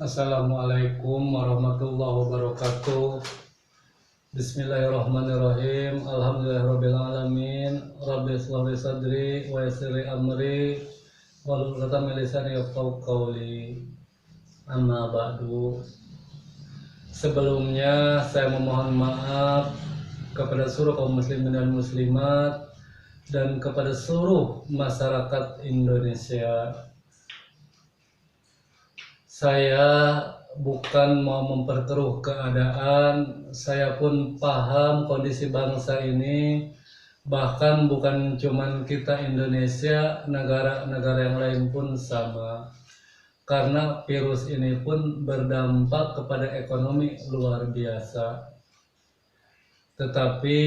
Assalamualaikum warahmatullahi wabarakatuh. Bismillahirrahmanirrahim. Alhamdulillahirabbil alamin. Rabbi shrah li sadri wa yassir li amri wahlul 'uqdatam min lisani yafqahu qawli. Amma ba'du. Sebelumnya saya memohon maaf kepada seluruh kaum muslimin dan muslimat dan kepada seluruh masyarakat Indonesia. Saya bukan mau memperkeruh keadaan, saya pun paham kondisi bangsa ini, bahkan bukan cuman kita Indonesia, negara-negara yang lain pun sama. Karena virus ini pun berdampak kepada ekonomi luar biasa. Tetapi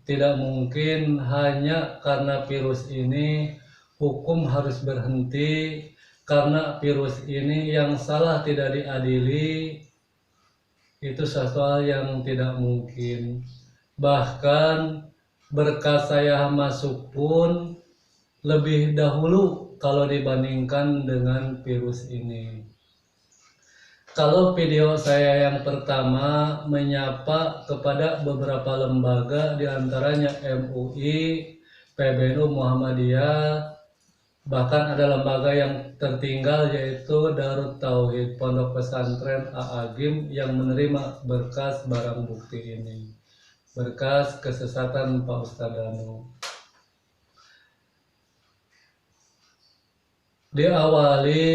tidak mungkin hanya karena virus ini hukum harus berhenti. Karena virus ini yang salah tidak diadili, itu sesuatu hal yang tidak mungkin. Bahkan berkas saya masuk pun lebih dahulu kalau dibandingkan dengan virus ini. Kalau video saya yang pertama menyapa kepada beberapa lembaga, diantaranya MUI, PBNU Muhammadiyah, bahkan ada lembaga yang tertinggal yaitu Darut Tauhid Pondok Pesantren A'agim yang menerima berkas barang bukti ini, berkas kesesatan Pak Ustadz Danu. Diawali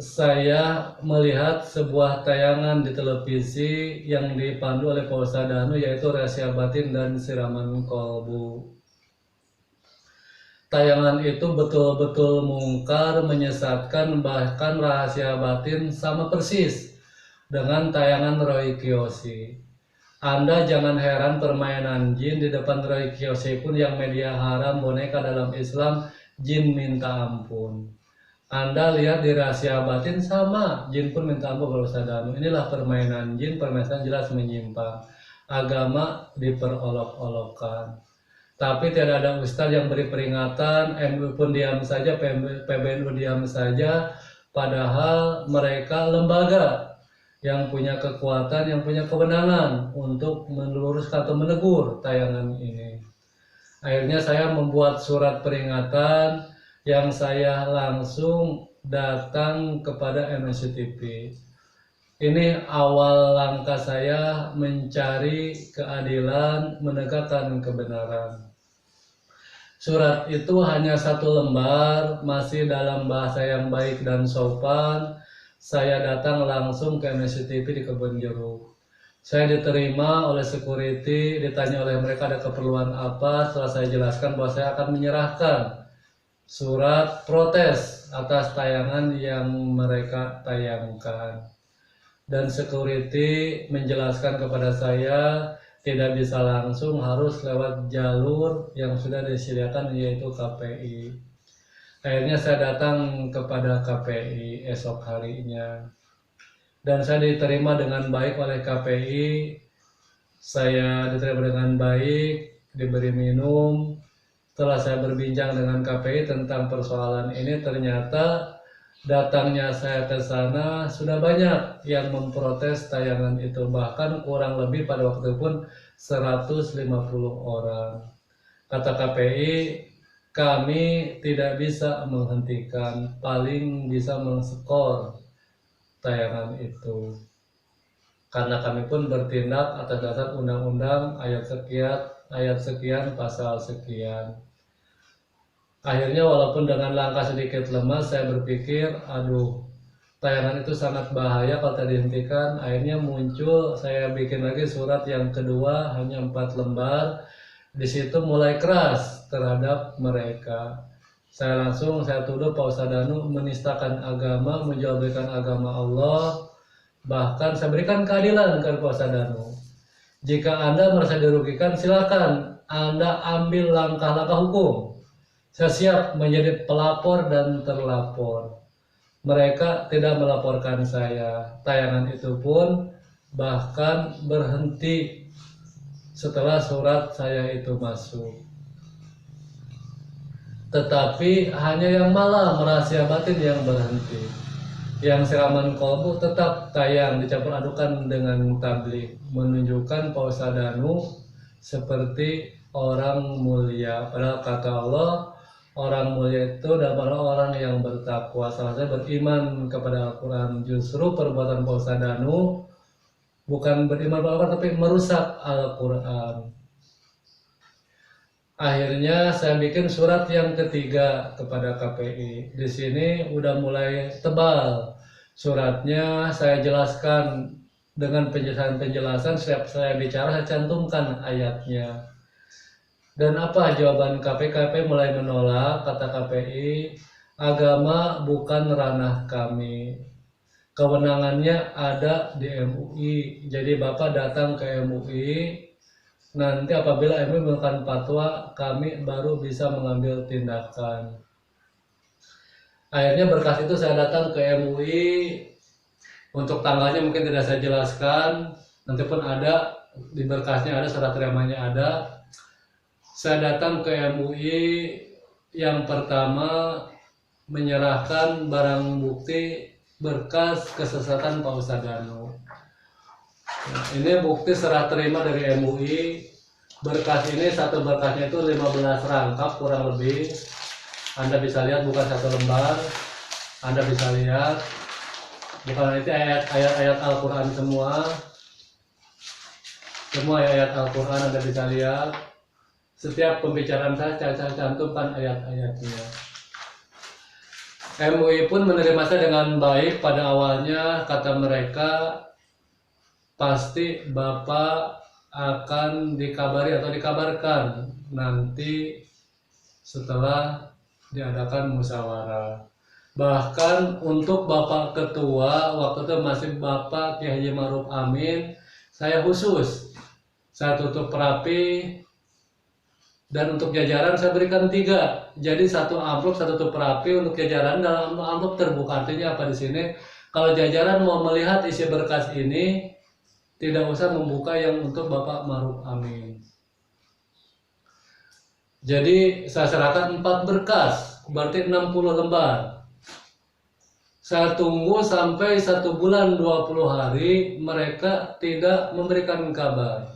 saya melihat sebuah tayangan di televisi yang dipandu oleh Pak Ustadz Danu, yaitu Rahasia Batin dan Siraman Kolbu. Tayangan itu betul-betul mungkar, menyesatkan, bahkan rahasia batin sama persis dengan tayangan Roy Kiyoshi. Anda jangan heran permainan jin di depan Roy Kiyoshi pun yang media haram boneka dalam Islam, jin minta ampun. Anda lihat di rahasia batin sama, jin pun minta ampun kalau sadar. Inilah permainan jin, permainan jelas menyimpang. Agama diperolok-olokkan. Tapi tidak ada ustadz yang beri peringatan, MUI pun diam saja, PBNU diam saja, padahal mereka lembaga yang punya kekuatan, yang punya kewenangan untuk meluruskan atau menegur tayangan ini. Akhirnya saya membuat surat peringatan yang saya langsung datang kepada MNC-TV. Ini awal langkah saya mencari keadilan, menegakkan kebenaran. Surat itu hanya satu lembar, masih dalam bahasa yang baik dan sopan. Saya datang langsung ke MNC-TV di Kebun Jeruk. Saya diterima oleh security, ditanya oleh mereka ada keperluan apa. Setelah saya jelaskan bahwa saya akan menyerahkan surat protes atas tayangan yang mereka tayangkan. Dan security menjelaskan kepada saya tidak bisa langsung, harus lewat jalur yang sudah disediakan yaitu KPI. Akhirnya saya datang kepada KPI esok harinya. Dan saya diterima dengan baik oleh KPI. Saya diterima dengan baik, diberi minum. Setelah saya berbincang dengan KPI tentang persoalan ini, ternyata datangnya saya ke sana sudah banyak yang memprotes tayangan itu, bahkan kurang lebih pada waktu itu pun 150 orang. Kata KPI, kami tidak bisa menghentikan, paling bisa menskor tayangan itu. Karena kami pun bertindak atas dasar undang-undang ayat sekian, pasal sekian. Akhirnya walaupun dengan langkah sedikit lemas, saya berpikir, tayangan itu sangat bahaya kalau tidak dihentikan. Akhirnya muncul, saya bikin lagi surat yang kedua, hanya 4 lembar. Di situ mulai keras terhadap mereka. Saya tuduh Pak Ustadz Danu menistakan agama, menjualbelikan agama Allah. Bahkan saya berikan keadilan ke Pak Ustadz Danu. Jika Anda merasa dirugikan, silakan Anda ambil langkah-langkah hukum. Saya siap menjadi pelapor dan terlapor. Mereka tidak melaporkan saya. Tayangan itu pun bahkan berhenti setelah surat saya itu masuk. Tetapi hanya yang malam, rahasia batin yang berhenti. Yang siraman kolbu tetap tayang dicampur adukan dengan tablik, menunjukkan Pak Ustadz Danu seperti orang mulia. Padahal kata Allah, orang mulia itu adalah orang yang bertakwa. Salah satu beriman kepada Al-Quran. Justru perbuatan Pak Ustadz Danu bukan beriman kepada Al-Quran, tapi merusak Al-Quran. Akhirnya saya bikin surat yang ketiga kepada KPI. Di sini udah mulai tebal. Suratnya saya jelaskan dengan penjelasan-penjelasan. Setiap saya bicara saya cantumkan ayatnya. Dan apa jawaban KPI? KPI mulai menolak, kata KPI, agama bukan ranah kami. Kewenangannya ada di MUI. Jadi Bapak datang ke MUI. Nanti apabila MUI memberikan fatwa, kami baru bisa mengambil tindakan. Akhirnya berkas itu saya datang ke MUI. Untuk tanggalnya mungkin tidak saya jelaskan. Nanti pun ada, di berkasnya ada, serah terimanya ada. Saya datang ke MUI. Yang pertama menyerahkan barang bukti berkas kesesatan Pak Ustadz Danu. Nah, ini bukti serah terima dari MUI. Berkas ini, satu berkasnya itu 15 rangkap kurang lebih. Anda bisa lihat, bukan satu lembar. Anda bisa lihat, bukan itu ayat-ayat Al-Quran semua. Semua ayat Al-Quran Anda bisa lihat. Setiap pembicaraan saya cantumkan ayat-ayatnya. MUI pun menerima saya dengan baik. Pada awalnya kata mereka, pasti Bapak akan dikabari atau dikabarkan nanti setelah diadakan musyawarah. Bahkan untuk Bapak Ketua, waktu itu masih Bapak Kiai Haji Ma'ruf Amin, saya khusus. Saya tutup rapi, dan untuk jajaran saya berikan 3. Jadi satu amplop saya tutup rapi untuk jajaran, dalam amplop terbuka. Artinya apa di sini? Kalau jajaran mau melihat isi berkas ini, tidak usah membuka yang untuk Bapak Ma'ruf Amin. Jadi saya serahkan 4 berkas, berarti 60 lembar. Saya tunggu sampai 1 bulan 20 hari, mereka tidak memberikan kabar.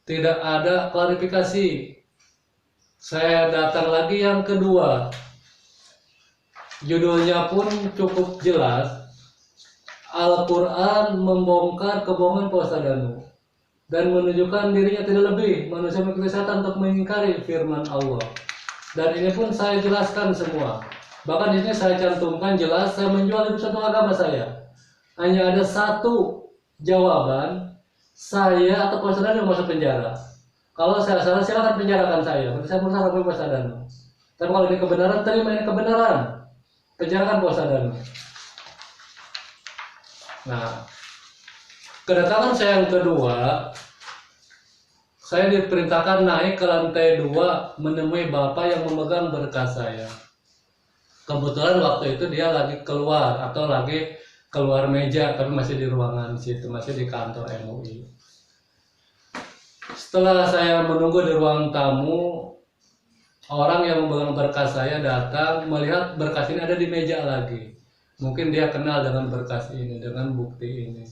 Tidak ada klarifikasi. Saya datang lagi yang kedua. Judulnya pun cukup jelas. Al-Quran membongkar kebohongan Pak Ustadz Danu dan menunjukkan dirinya tidak lebih manusia memiliki kesehatan untuk mengingkari firman Allah. Dan ini pun saya jelaskan semua. Bahkan di sini saya cantumkan jelas, saya menjual itu satu agama saya. Hanya ada satu jawaban, saya atau Pak Ustadz Danu masuk penjara. Kalau saya salah, silakan penjarakan saya. Berarti saya merusak agama Pak Ustadz Danu. Tapi kalau ini kebenaran, terima ini kebenaran. Penjarakan Pak Ustadz Danu. Nah, kedatangan saya yang kedua, saya diperintahkan naik ke lantai 2 menemui Bapak yang memegang berkas saya. Kebetulan waktu itu dia lagi keluar atau lagi keluar meja, tapi masih di ruangan situ, masih di kantor MUI. Setelah saya menunggu di ruang tamu, orang yang memegang berkas saya datang melihat berkas ini ada di meja lagi. Mungkin dia kenal dengan berkas ini, dengan bukti ini.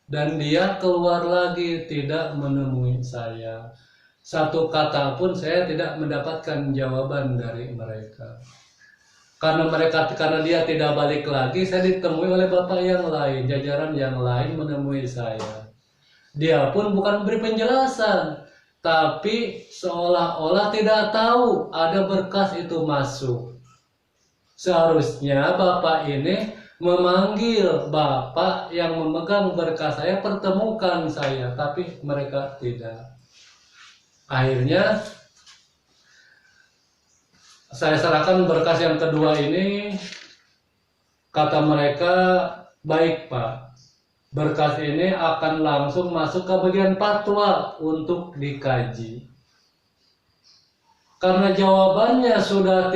Dan dia keluar lagi, tidak menemui saya. Satu kata pun saya tidak mendapatkan jawaban dari mereka. Karena dia tidak balik lagi, saya ditemui oleh bapak yang lain, jajaran yang lain menemui saya. Dia pun bukan memberi penjelasan, tapi seolah-olah tidak tahu ada berkas itu masuk. Seharusnya Bapak ini memanggil Bapak yang memegang berkas saya, pertemukan saya, tapi mereka tidak. Akhirnya saya serahkan berkas yang kedua ini. Kata mereka, baik Pak, berkas ini akan langsung masuk ke bagian fatwa untuk dikaji. Karena jawabannya sudah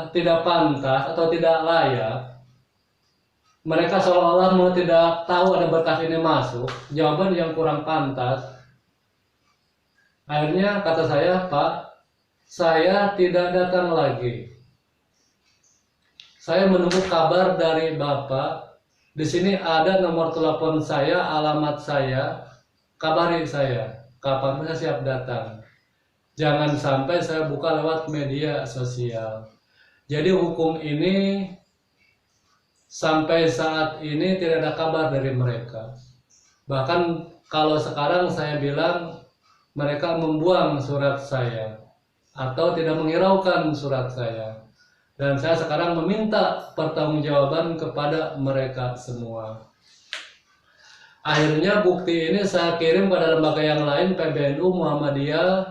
tidak pantas atau tidak layak, mereka seolah-olah mau tidak tahu ada berkas ini masuk, jawaban yang kurang pantas. Akhirnya kata saya, Pak, saya tidak datang lagi. saya menunggu kabar dari Bapak. Di sini ada nomor telepon saya, alamat saya, kabari saya. Kapan saya siap datang. Jangan sampai saya buka lewat media sosial. Jadi hukum ini sampai saat ini tidak ada kabar dari mereka. Bahkan kalau sekarang saya bilang mereka membuang surat saya atau tidak menghiraukan surat saya. Dan saya sekarang meminta pertanggungjawaban kepada mereka semua. Akhirnya bukti ini saya kirim pada lembaga yang lain, PBNU, Muhammadiyah,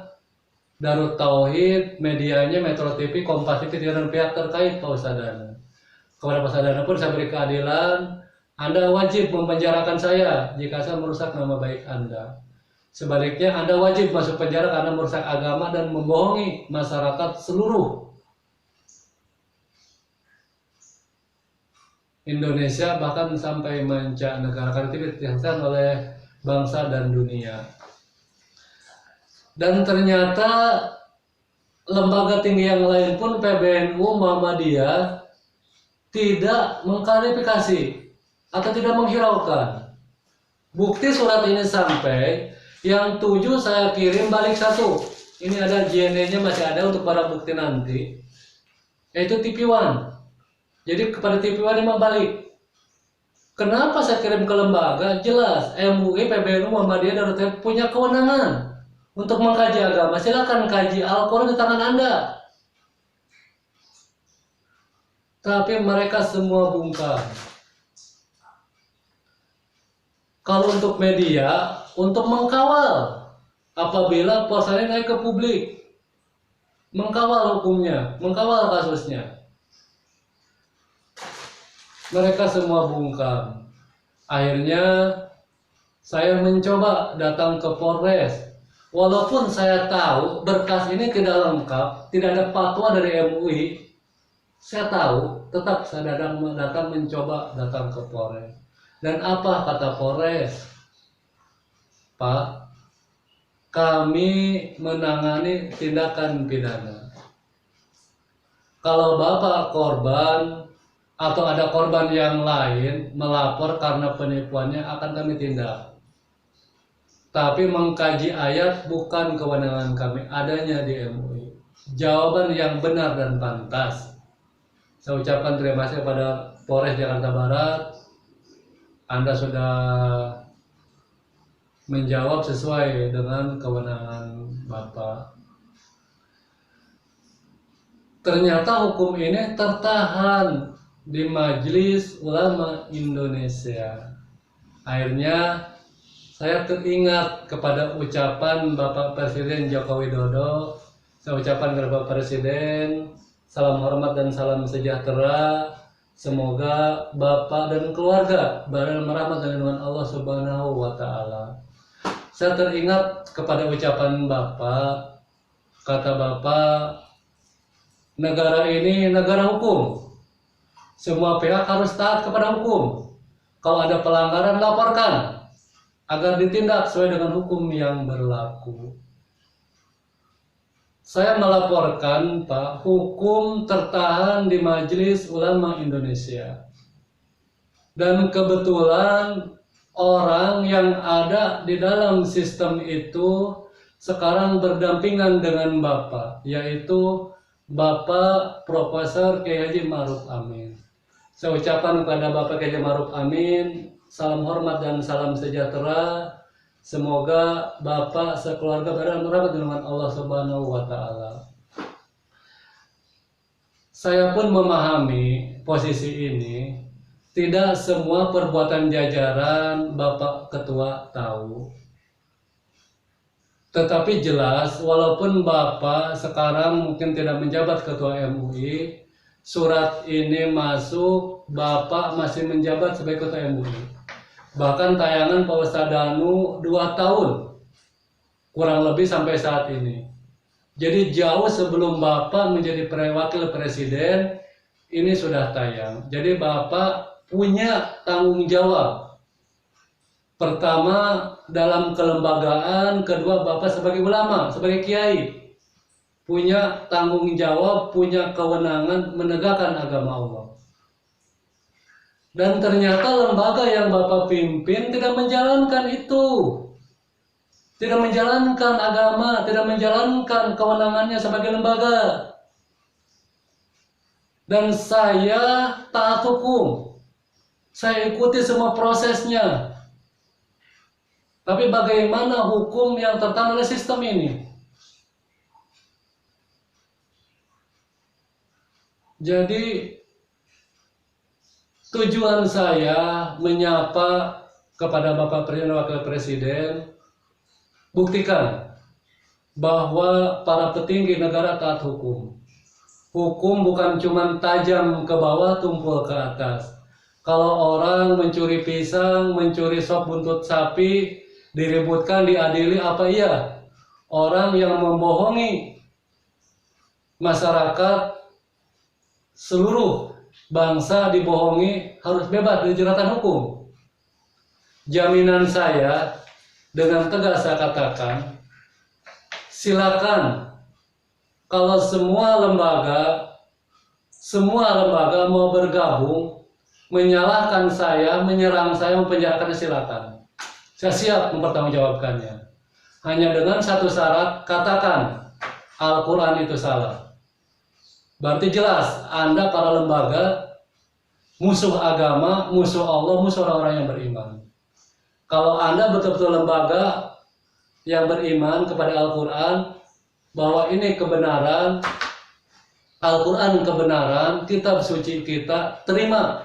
Darut Tauhid, medianya Metro TV, Kompas TV, dan pihak terkait Pak Ustadana. Kepada Pak Ustadana pun saya beri keadilan, Anda wajib mempenjarakan saya jika saya merusak nama baik Anda. Sebaliknya Anda wajib masuk penjara karena merusak agama dan membohongi masyarakat seluruh Indonesia, bahkan sampai mancanegara, karena itu ditiaskan oleh bangsa dan dunia. Dan ternyata lembaga tinggi yang lain pun, PBNU, Muhammadiyah, tidak mengklarifikasi atau tidak menghiraukan. Bukti surat ini sampai, yang 7 saya kirim balik 1. Ini ada JNE-nya masih ada untuk para bukti nanti, yaitu TV1. Jadi kepada TV1 ini balik. Kenapa saya kirim ke lembaga? Jelas MUI, PBNU, Muhammadiyah, Darut Tauhid punya kewenangan untuk mengkaji agama. Silakan kaji Al-Quran di tangan Anda. Tapi mereka semua bungkam. Kalau untuk media, untuk mengkawal apabila poster ini naik ke publik, mengkawal hukumnya, mengkawal kasusnya. Mereka semua bungkam. Akhirnya saya mencoba datang ke Polres. Walaupun saya tahu berkas ini tidak lengkap, tidak ada fatwa dari MUI, saya tahu, tetap saya datang mencoba datang ke Polres. Dan apa kata Polres? Pak, kami menangani tindakan pidana. Kalau Bapak korban atau ada korban yang lain melapor karena penipuannya, akan kami tindak. Tapi mengkaji ayat bukan kewenangan kami, adanya di MUI. Jawaban yang benar dan pantas. Saya ucapkan terima kasih kepada Polres Jakarta Barat. Anda sudah menjawab sesuai dengan kewenangan Bapak. Ternyata hukum ini tertahan di Majelis Ulama Indonesia. Akhirnya saya teringat kepada ucapan Bapak Presiden Joko Widodo. Saya ucapkan kepada Bapak Presiden, salam hormat dan salam sejahtera. Semoga Bapak dan keluarga berada dalam rahmat dan lindungan Allah Subhanahu wa Ta'ala. Saya teringat kepada ucapan Bapak, kata Bapak, negara ini negara hukum. Semua pihak harus taat kepada hukum. Kalau ada pelanggaran, laporkan agar ditindak sesuai dengan hukum yang berlaku. Saya melaporkan, Pak, hukum tertahan di Majelis Ulama Indonesia. Dan kebetulan orang yang ada di dalam sistem itu sekarang berdampingan dengan Bapak, yaitu Bapak Profesor Kiai Haji Ma'ruf Amin. Saya ucapkan kepada Bapak Kiai Haji Ma'ruf Amin, salam hormat dan salam sejahtera. Semoga Bapak sekeluarga berada dalam rahmat dengan Allah Subhanahu wa Ta'ala. Saya pun memahami posisi ini, tidak semua perbuatan jajaran Bapak Ketua tahu. Tetapi jelas, walaupun Bapak sekarang mungkin tidak menjabat Ketua MUI, surat ini masuk, Bapak masih menjabat sebagai Ketua MUI. Bahkan tayangan Pak Ustadz Danu 2 tahun, kurang lebih sampai saat ini. Jadi jauh sebelum Bapak menjadi wakil presiden, ini sudah tayang. Jadi Bapak punya tanggung jawab. Pertama, dalam kelembagaan. Kedua, Bapak sebagai ulama, sebagai kiai, punya tanggung jawab, punya kewenangan menegakkan agama Allah. Dan ternyata lembaga yang Bapak pimpin tidak menjalankan itu. Tidak menjalankan agama, tidak menjalankan kewenangannya sebagai lembaga. Dan saya taat hukum. Saya ikuti semua prosesnya. Tapi bagaimana hukum yang tertanam oleh sistem ini? Jadi tujuan saya menyapa kepada Bapak Presiden dan Wakil Presiden, buktikan bahwa para petinggi negara taat hukum. Hukum bukan cuma tajam ke bawah, tumpul ke atas. Kalau orang mencuri pisang, mencuri sop buntut sapi, diributkan, diadili, apa iya? Orang yang membohongi masyarakat, seluruh bangsa dibohongi, harus bebas dari jeratan hukum. Jaminan saya, dengan tegas saya katakan, silakan kalau semua lembaga mau bergabung, menyalahkan saya, menyerang saya, mempenjarakannya, silakan. Saya siap mempertanggungjawabkannya. Hanya dengan satu syarat, katakan Al-Quran itu salah. Berarti jelas Anda para lembaga musuh agama, musuh Allah, musuh orang-orang yang beriman. Kalau Anda betul-betul lembaga yang beriman kepada Al-Quran, bahwa ini kebenaran, Al-Quran kebenaran, kitab suci kita, terima.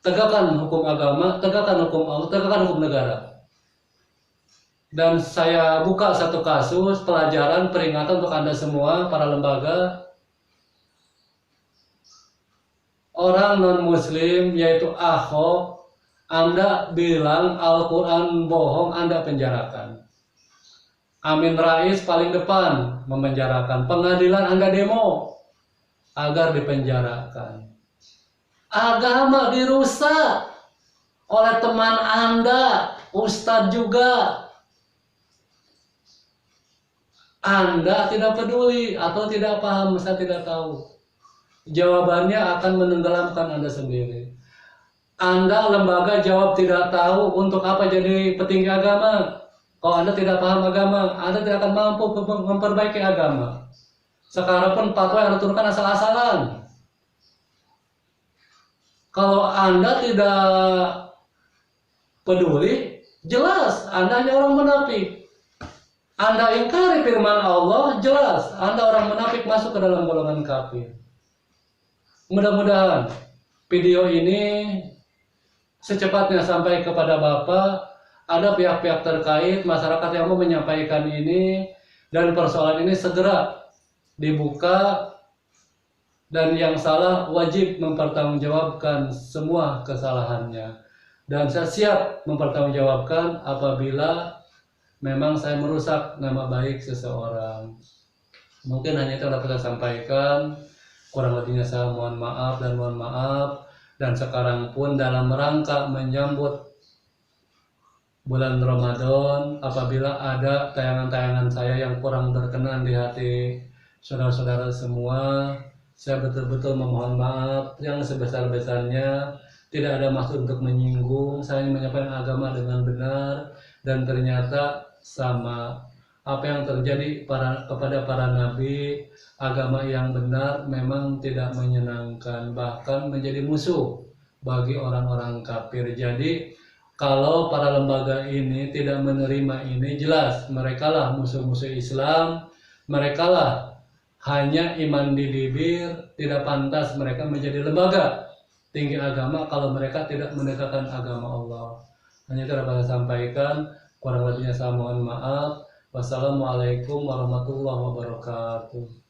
Tegakkan hukum agama, tegakkan hukum Allah, tegakkan hukum negara. Dan saya buka satu kasus, pelajaran, peringatan untuk Anda semua, para lembaga. Orang non-muslim, yaitu Ahok, Anda bilang Al-Quran bohong, Anda penjarakan. Amin Rais paling depan memenjarakan. Pengadilan Anda demo agar dipenjarakan. Agama dirusak oleh teman Anda, Ustadz juga. Anda tidak peduli atau tidak paham, saya tidak tahu. Jawabannya akan menenggelamkan Anda sendiri. Anda lembaga jawab tidak tahu, untuk apa jadi petinggi agama? Kalau Anda tidak paham agama, Anda tidak akan mampu memperbaiki agama. Sekarang pun fatwa yang diturunkan asal-asalan. Kalau Anda tidak peduli, jelas Anda hanya orang munafik. Anda ingkari firman Allah, jelas Anda orang munafik, masuk ke dalam golongan kafir. Mudah-mudahan video ini secepatnya sampai kepada Bapak. Ada pihak-pihak terkait, masyarakat yang mau menyampaikan ini, dan persoalan ini segera dibuka, dan yang salah wajib mempertanggungjawabkan semua kesalahannya. Dan saya siap mempertanggungjawabkan apabila memang saya merusak nama baik seseorang. Mungkin hanya itu yang dapat saya sampaikan. Kurang lebihnya saya mohon maaf dan mohon maaf. Dan sekarang pun dalam rangka menyambut bulan Ramadan, apabila ada tayangan-tayangan saya yang kurang berkenan di hati saudara-saudara semua, saya betul-betul memohon maaf yang sebesar-besarnya. Tidak ada maksud untuk menyinggung, saya ingin menyampaikan agama dengan benar, dan ternyata sama apa yang terjadi kepada para nabi, agama yang benar memang tidak menyenangkan, bahkan menjadi musuh bagi orang-orang kafir. Jadi kalau para lembaga ini tidak menerima ini, jelas merekalah musuh-musuh Islam, merekalah hanya iman di bibir, tidak pantas mereka menjadi lembaga tinggi agama kalau mereka tidak menegakkan agama Allah. Hanya itu dapat saya sampaikan, kurang lebihnya saya mohon maaf. Wassalamualaikum warahmatullahi wabarakatuh.